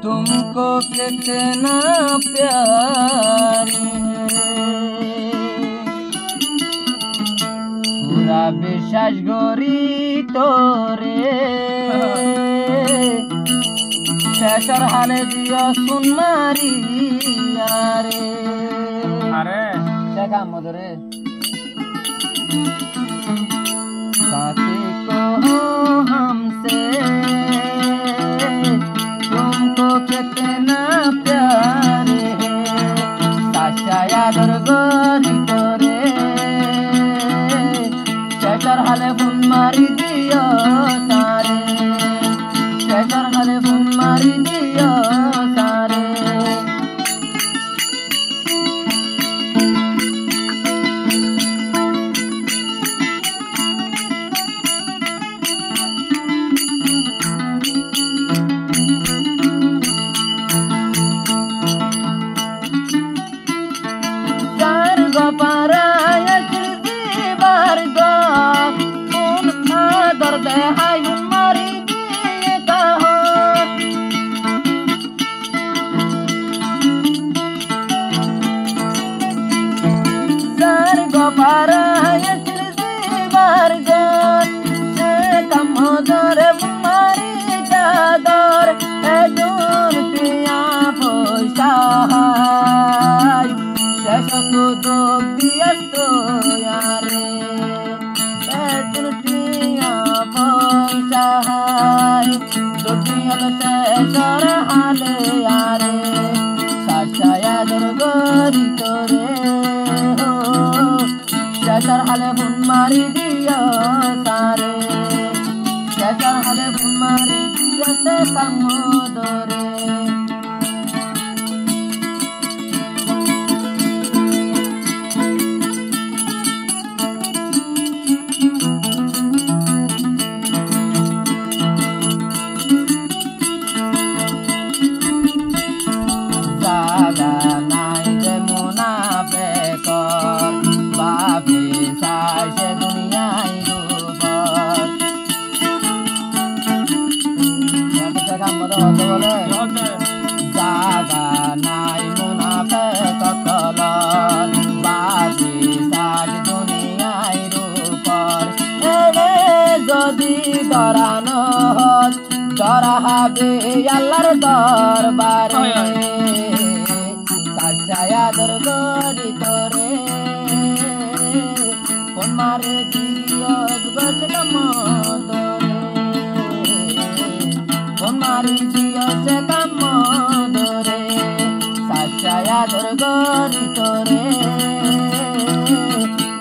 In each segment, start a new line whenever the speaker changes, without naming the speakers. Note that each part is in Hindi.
तुमको कितना प्यार है, पूरा विश्वास गोरी तोरे शेषर हाले दिया सुन मारिया रे।
अरे
क्या काम मधुरे साथी को हमसे तुमको कितना प्यार है, साशा यादर गोरी तोरे शेषर हाले फुन मारी दियो सारे, शेषर हाले फुन मारी दियो सारे। शेषर हाले फुन मारी दियो सारे, शेषर हाले फुन मारी दियो से कम दोरे। जागा नाई मुनाफे ककलर बाबी साज दुनियाई रूपर एरे जदि दरानो हस दराहाबे आल्लाहर दरबारे साशायादर गरी तोरे फुन मारे दियो गछ कमदरे फुन मारी दियो से कमदरे साशायादर गरी तोरे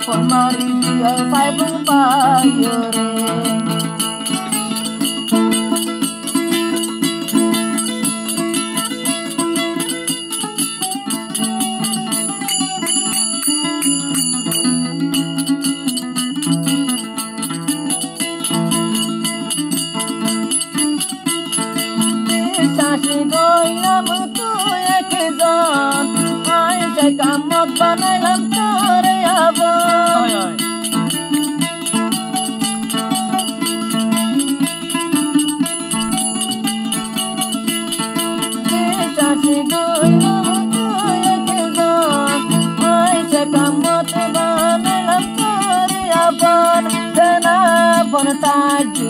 फुन मारी दियो साइबुन पायो रे।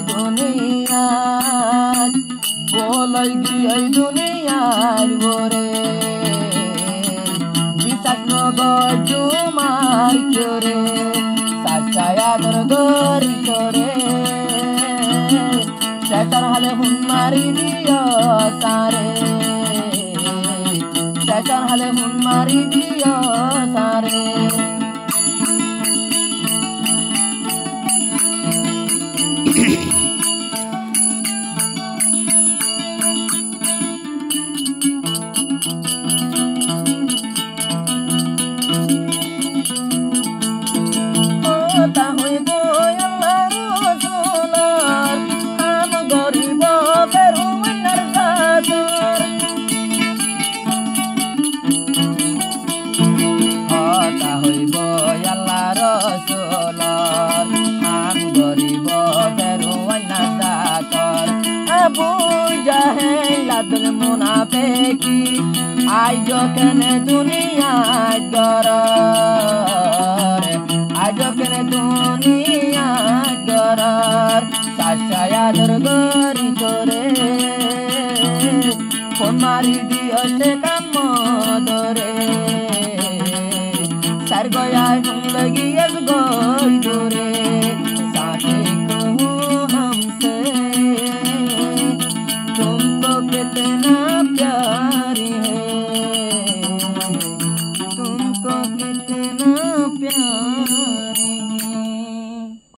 दुनिया बोलगी दुनिया गोरे विश्वास नगजु मार क्योरे साचायादर गरी तोरे शेषर हाले हुन मारी दियो सारे शेषर हाले हुन मारी दियो सारे। Goribo Peru Narzadur লাদুল মুনাফেকি আজ কেনে দুনিয়া গরার আজ কেনে দুনিয়া গরার সাশায়াদর গরি তোরে ফোন মারি দিও সে কাম ধরে